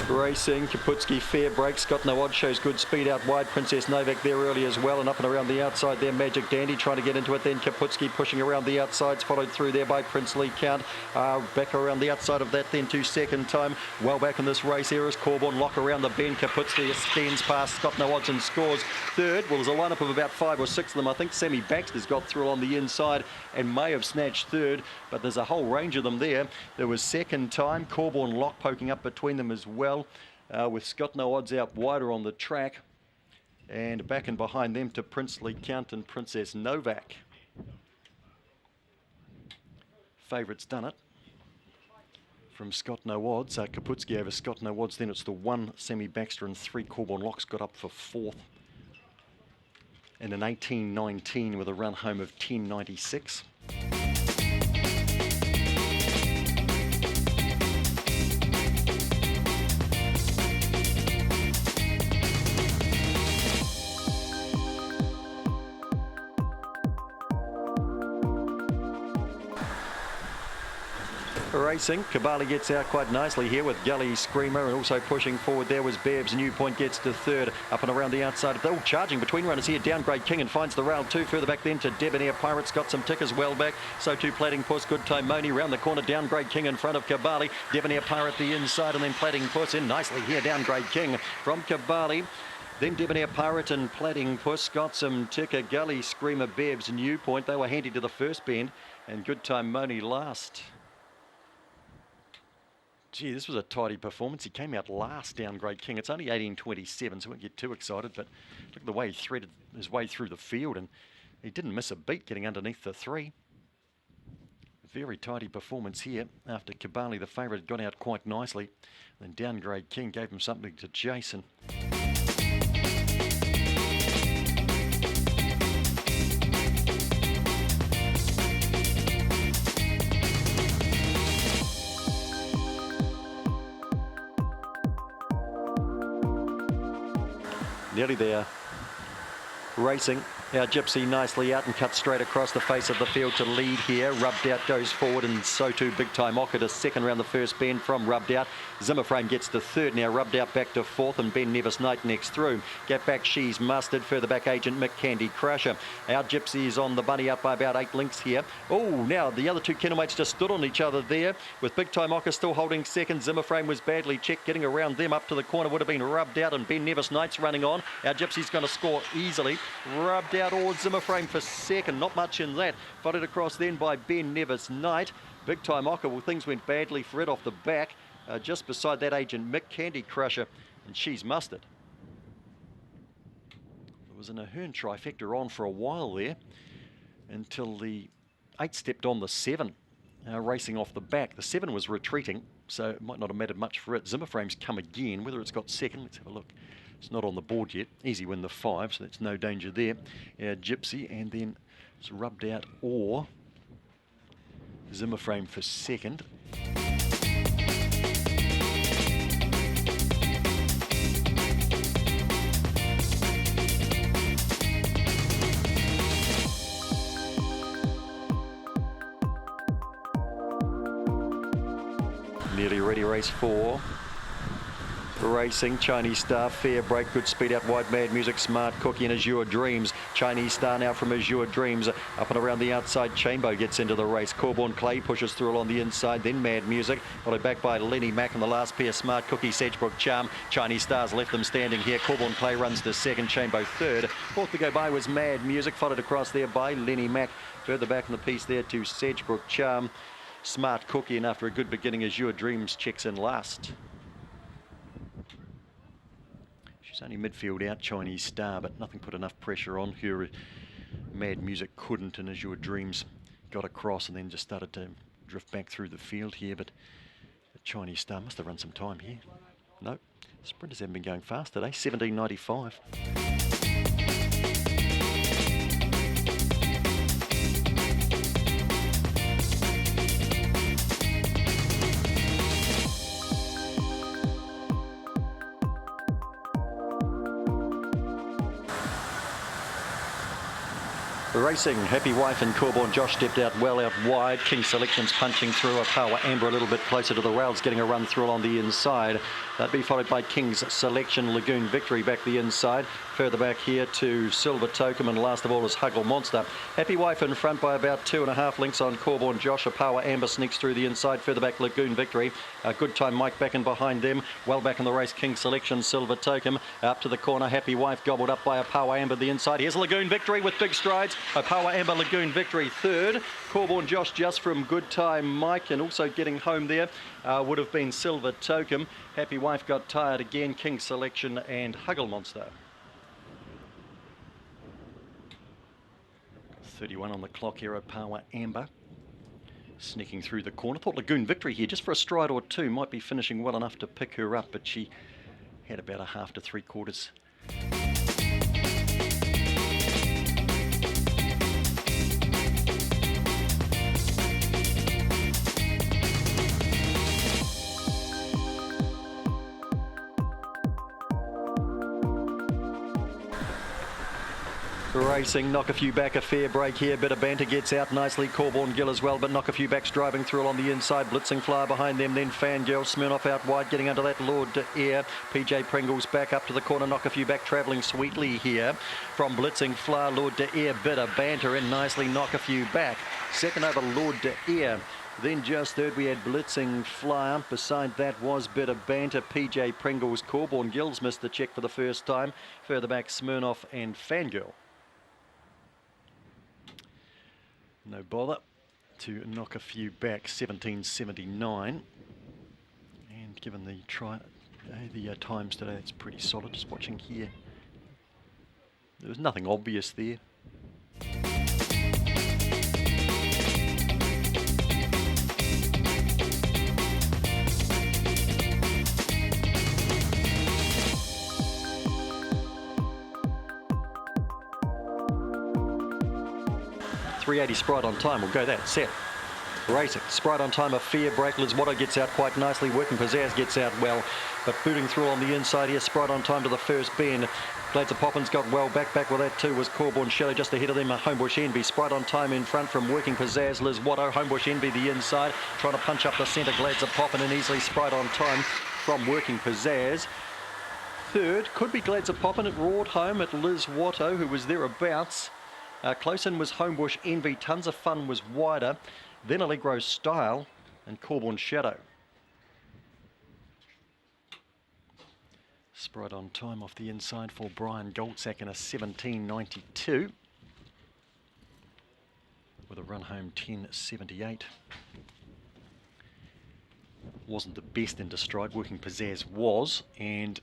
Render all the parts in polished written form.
Racing, Kaputski, fair break. Scott No Odd shows good speed out wide. Princess Novak there early as well, and up and around the outside there. Magic Dandy trying to get into it. Then Kaputski pushing around the outsides, followed through there by Princely Count. Back around the outside of that then to second time. Well back in this race here is Corborn. Lock around the bend. Kaputski extends past Scott No Odds and scores third. Well, there's a lineup of about 5 or 6 of them. I think Sammy Baxter's got through on the inside and may have snatched third, but there's a whole range of them there. There was second time. Corborn Lock poking up between them as well. With Scott No Odds out wider on the track, and back and behind them to Princely Count and Princess Novak. Favourites done it from Scott No Odds. Kaputski over Scott No Odds. Then it's the 1 Sammy Baxter and 3 Corborn Locks got up for 4th. And an 18.19 with a run home of 10.96. Racing, Kabali gets out quite nicely here with Gully Screamer, and also pushing forward there was Bev's. New Point gets to third, up and around the outside. They're all charging between runners here. Downgrade King and finds the rail 2. Further back then to Debonair Pirates, got some tickers well back. So too Plating Puss, Good Time Moni round the corner. Downgrade King in front of Kabali. Debonair Pirate the inside, and then Plating Puss in nicely here. Downgrade King from Kabali. Then Debonair Pirate and Plating Puss got some ticker. Gully Screamer, Bev's, New Point. They were handy to the first bend, and Good Time Moni last. Gee, this was a tidy performance. He came out last, Downgrade King. It's only 18.27, so we won't get too excited, but look at the way he threaded his way through the field, and he didn't miss a beat getting underneath the 3. Very tidy performance here after Kabali, the favourite, got out quite nicely. Then Downgrade King gave him something to chase. And nearly there. Racing, our Gypsy nicely out and cut straight across the face of the field to lead here. Rubbed Out goes forward, and so too Big Time Ocker to second round the first bend from Rubbed Out. Zimmerframe gets to third now. Rubbed Out back to 4th, and Ben Nevis Knight next through. Get back She's Mustard. Further back Agent Mick Candy Crusher. Our Gypsy is on the bunny, up by about 8 lengths here. Oh, now the other 2 kennelmates just stood on each other there, with Big Time Ocker still holding second. Zimmerframe was badly checked. Getting around them up to the corner would have been Rubbed Out, and Ben Nevis Knight's running on. Our Gypsy's going to score easily. Rubbed Out or Zimmerframe for second, not much in that. Followed across then by Ben Nevis Knight. Big Time Ocker, well, things went badly for it off the back. Just beside that Agent Mick Candy Crusher, and She's Mustard. It was an Ahern trifecta on for a while there, until the 8 stepped on the 7, racing off the back. The 7 was retreating, so it might not have mattered much for it. Zimmerframe's come again. Whether it's got second, let's have a look. It's not on the board yet. Easy win the 5, so there's no danger there. Gypsy, and then it's Rubbed Out or Zimmerframe for second. Nearly ready, race 4. Racing, Chinese Star, fair break, good speed out wide, Mad Music, Smart Cookie and Azure Dreams. Chinese Star now from Azure Dreams, up and around the outside. Chambo gets into the race. Corborn Clay pushes through along the inside, then Mad Music, followed back by Lenny Mack in the last pair. Smart Cookie, Sedgebrook Charm. Chinese Stars left them standing here. Corborn Clay runs to second, Chambo third. 4th to go by was Mad Music, followed across there by Lenny Mack. Further back in the piece there to Sedgebrook Charm. Smart Cookie, and after a good beginning, Azure Dreams checks in last. She's only midfield out, Chinese Star, but nothing put enough pressure on her. Mad Music couldn't, and Azure Dreams got across and then just started to drift back through the field here. But the Chinese Star must have run some time here. No, sprinters haven't been going fast today. 17.95. Racing, Happy Wife and Corborn Josh stepped out well out wide. King Selections punching through. Apawa Amber a little bit closer to the rails, getting a run through on the inside. That'd be followed by King's Selection, Lagoon Victory back the inside. Further back here to Silver Token, and last of all is Huggle Monster. Happy Wife in front by about 2.5 lengths on Corborn Josh. A Power Amber sneaks through the inside. Further back Lagoon Victory. A Good Time Mike back in behind them. Well back in the race, King's Selection, Silver Token. Up to the corner, Happy Wife gobbled up by a Power Amber the inside. Here's Lagoon Victory with big strides. A Power Amber, Lagoon Victory third. Corborn Josh just from Good Time Mike, and also getting home there would have been Silver Token. Happy Wife got tired again, King's Selection and Huggle Monster. 31 on the clock here at Power Amber. Sneaking through the corner. Thought Lagoon Victory here, just for a stride or two, might be finishing well enough to pick her up, but she had about a half to 3/4. Racing, Knock a Few Back, a fair break here. Bit of banter, gets out nicely. Corborn Gill as well, but Knock a Few Back's driving through along the inside. Blitzing Flyer behind them, then Fangirl. Smirnoff out wide, getting under that Lord to Air. PJ Pringle's back up to the corner. Knock a Few Back travelling sweetly here from Blitzing Flyer. Lord to Air, bit of banter in nicely. Knock a Few Back. Second over Lord to Air. Then just third we had Blitzing Flyer. Beside that was bit of banter. PJ Pringle's. Corborn Gills missed the check for the first time. Further back Smirnoff and Fangirl. No bother to Knock a Few Back, 17.79. And given the times today, that's pretty solid. Just watching here, there was nothing obvious there. .380 Sprite on time, we'll go that, set. Racing, Sprite on time, a fair break. Lizwotto gets out quite nicely, Working Pizzazz gets out well, but booting through on the inside here, Sprite on time to the first bend. Glades of Poppins got well back with that too was Corborn Shadow just ahead of them, Homebush Envy. Sprite on time in front from Working Pizzazz, Lizwotto, Homebush Envy the inside, trying to punch up the centre, Glades of Poppin and easily Sprite on time from Working Pizzazz. Third, could be Glades of Poppin, it roared home at Lizwotto, who was thereabouts. Close in was Homebush Envy, Tons of Fun was wider, then Allegro Style and Corborn Shadow. Sprite on time off the inside for Brian Goldsack in a 17.92 with a run home 10.78. Wasn't the best into stride, Working Pizzazz was, and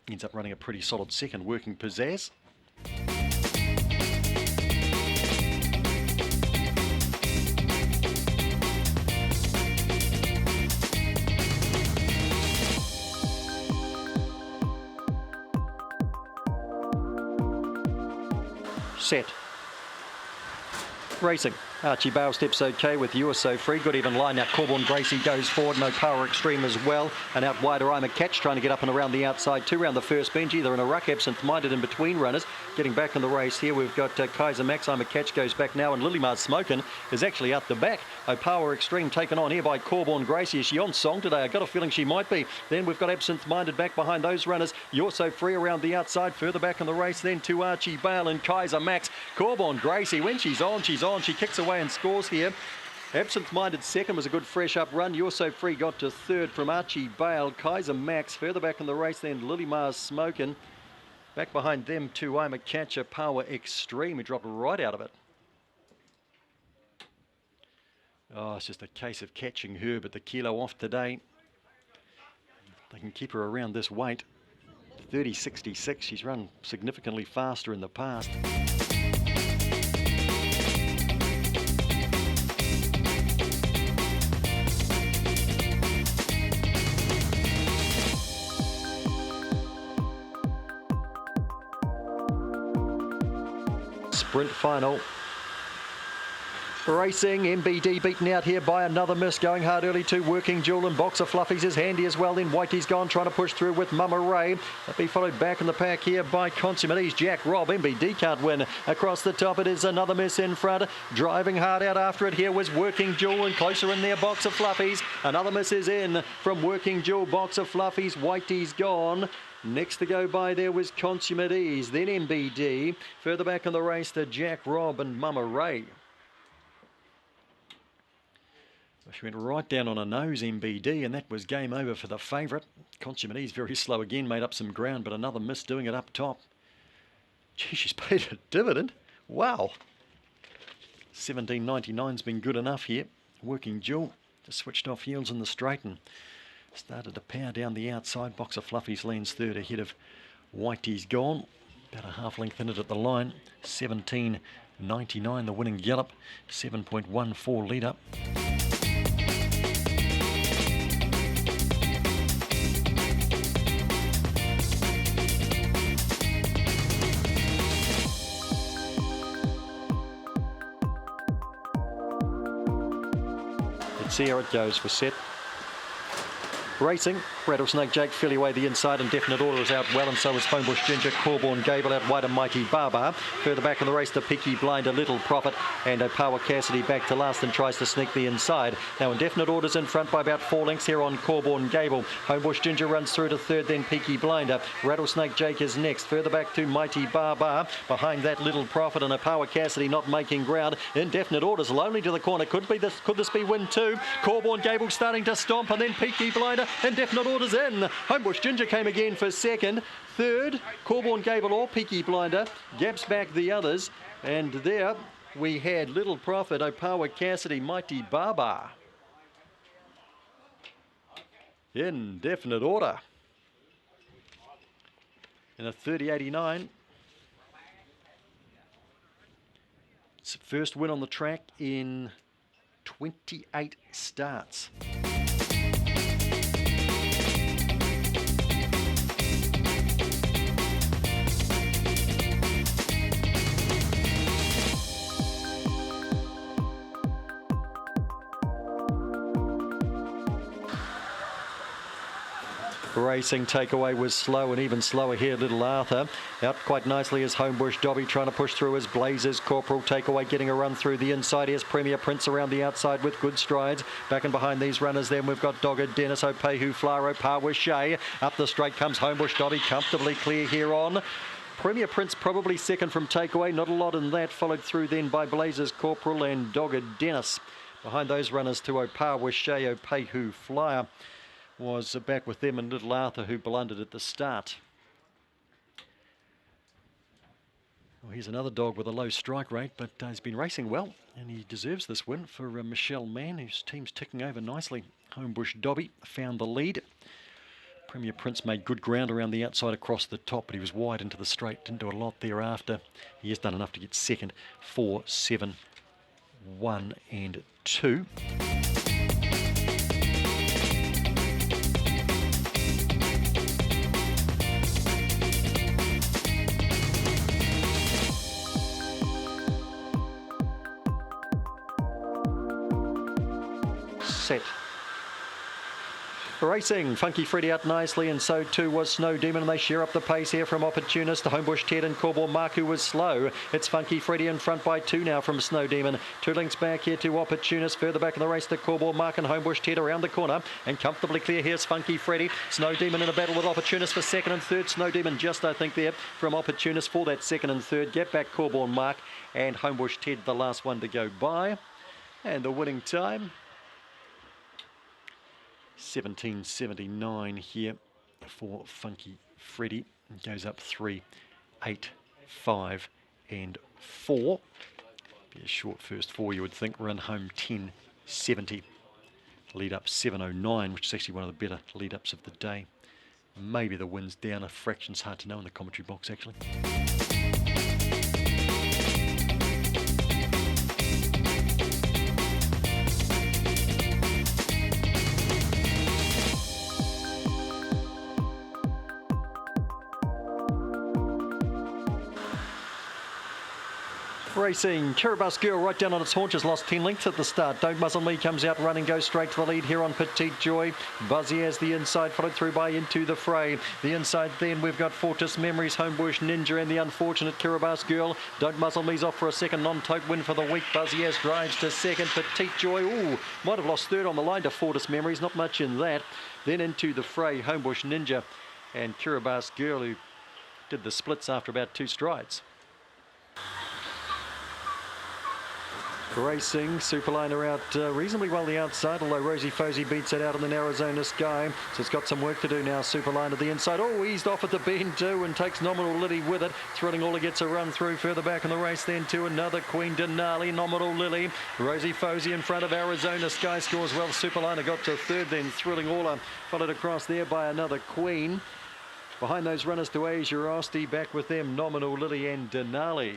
ends up running a pretty solid second, Working Pizzazz. Set. Racing. Archie Bale steps okay with You Are So Free. Good even line out. Corborn Gracie goes forward. No Power Extreme as well. And out wider, I'm a Catch trying to get up and around the outside. Two round the first bench. Either in a ruck, absent-minded in between runners. Getting back in the race here, we've got Kaiser Max. I'm a Catch goes back now. And Lily Mars Smokin' is actually out the back. Oh, Power Extreme taken on here by Corborn Gracie. Is she on song today? I got a feeling she might be. Then we've got absent-minded back behind those runners. You're So Free around the outside. Further back in the race then to Archie Bale and Kaiser Max. Corborn Gracie, when she's on, she's on. She kicks away and scores here. Absent-minded second was a good fresh up run. You're So Free got to third from Archie Bale. Kaiser Max further back in the race then Lily Mars Smokin'. Back behind them too, I'm a Catcher, Power Extreme. He dropped right out of it. Oh, it's just a case of catching her, but the kilo off today. They can keep her around this weight. 30.66, she's run significantly faster in the past. Sprint final. Racing, MBD beaten out here by another miss, going hard early too. Working Jewel and Boxer Fluffies is handy as well. Then Whitey's gone, trying to push through with Mama Ray. They'll be followed back in the pack here by Consummate's Jack Rob. MBD can't win. Across the top it is another miss in front. Driving hard out after it here was Working Jewel, and closer in there Boxer Fluffies. Another miss is in from Working Jewel, Boxer Fluffies. Whitey's gone. Next to go by there was Consummate's, then MBD. Further back in the race to Jack Rob and Mama Ray. She went right down on her nose, MBD, and that was game over for the favourite. Consummate's very slow again, made up some ground, but another miss doing it up top. Gee, she's paid a dividend. Wow. 17.99's been good enough here. Working Jewel just switched off heels in the straight and started to power down the outside. Boxer Fluffies lands third ahead of Whitey's Gone. About a half length in it at the line. 17.99 the winning gallop. 7.14 lead up. See how it goes for set. Racing, Rattlesnake Jake fairly away the inside, and Definite Order is out well, and so is Homebush Ginger. Corborn Gable out wide, and Mighty Baba. Further back in the race to Peaky Blinder, Little Profit, and Power Cassidy back to last and tries to sneak the inside. Now Indefinite Order's in front by about 4 lengths here on Corborn Gable. Homebush Ginger runs through to third, then Peaky Blinder. Rattlesnake Jake is next. Further back to Mighty Baba. Behind that, Little Profit and Power Cassidy not making ground. Indefinite Order's lonely to the corner. Could this be win two? Corborn Gable starting to stomp, and then Peaky Blinder. Indefinite Order's in. Homebush Ginger came again for second. Third, Corborn Gable or Peaky Blinder. Gaps back the others. And there we had Little Profit, Opawa Cassidy, Mighty Baba. Indefinite Order. In a 30.89. It's the first win on the track in 28 starts. Racing Takeaway was slow, and even slower here, Little Arthur. Out quite nicely is Homebush Dobby, trying to push through as Blazers. Corporal Takeaway getting a run through the inside. Here's Premier Prince around the outside with good strides. Back and behind these runners then we've got Dogged Dennis, Opehu, Flaro, Power Shay. Up the straight comes Homebush Dobby, comfortably clear here on. Premier Prince probably second from Takeaway, not a lot in that. Followed through then by Blazers, Corporal and Dogged Dennis. Behind those runners to Opawa Shay, Opehu, Flyer was back with them, and Little Arthur, who blundered at the start. Well, here's another dog with a low strike rate, but he's been racing well, and he deserves this win for Michelle Mann, whose team's ticking over nicely. Homebush Dobby found the lead. Premier Prince made good ground around the outside across the top, but he was wide into the straight, didn't do a lot thereafter. He has done enough to get second. 4, 7, 1 and 2. Set. Racing, Funky Freddy out nicely, and so too was Snow Demon, and they share up the pace here from Opportunist. The Homebush Ted and Corborn Mark, who was slow. It's Funky Freddy in front by 2 now from Snow Demon. 2 lengths back here to Opportunist. Further back in the race to Corborn Mark and Homebush Ted around the corner, and comfortably clear. Here's Funky Freddy. Snow Demon in a battle with Opportunist for second and third. Snow Demon just, I think, there from Opportunist for that second and third. Get back Corborn Mark and Homebush Ted, the last one to go by. And the winning time, 17.79 here for Funky Freddy. It goes up 3, 8, 5 and 4. Be a short first 4, you would think. Run home 10.70. Lead up 7.09, which is actually one of the better lead ups of the day. Maybe the win's down a fraction. It's hard to know in the commentary box actually. Racing, Kiribati Girl right down on its haunches, lost 10 lengths at the start. Don't Muzzle Me comes out running, goes straight to the lead here on Petite Joy. Buzzy has the inside, followed through by Into the Fray. The inside then we've got Fortis Memories, Homebush Ninja and the unfortunate Kiribati Girl. Don't Muzzle Me's off for a second non-tote win for the week. Buzzy has drives to second. Petite Joy, might have lost third on the line to Fortis Memories, not much in that. Then Into the Fray, Homebush Ninja and Kiribati Girl, who did the splits after about 2 strides. Racing, Superliner out reasonably well the outside, although Rosie Fosey beats it out in the Arizona Sky. So it's got some work to do now. Superliner the inside. Eased off at the bend too and takes Nominal Lily with it. Thrilling Ola gets a run through further back in the race then to another Queen Denali. Nominal Lily. Rosie Fosey in front of Arizona Sky scores well. Superliner got to third then. Thrilling Ola followed across there by another Queen. Behind those runners to Asia Rosti, back with them Nominal Lily and Denali.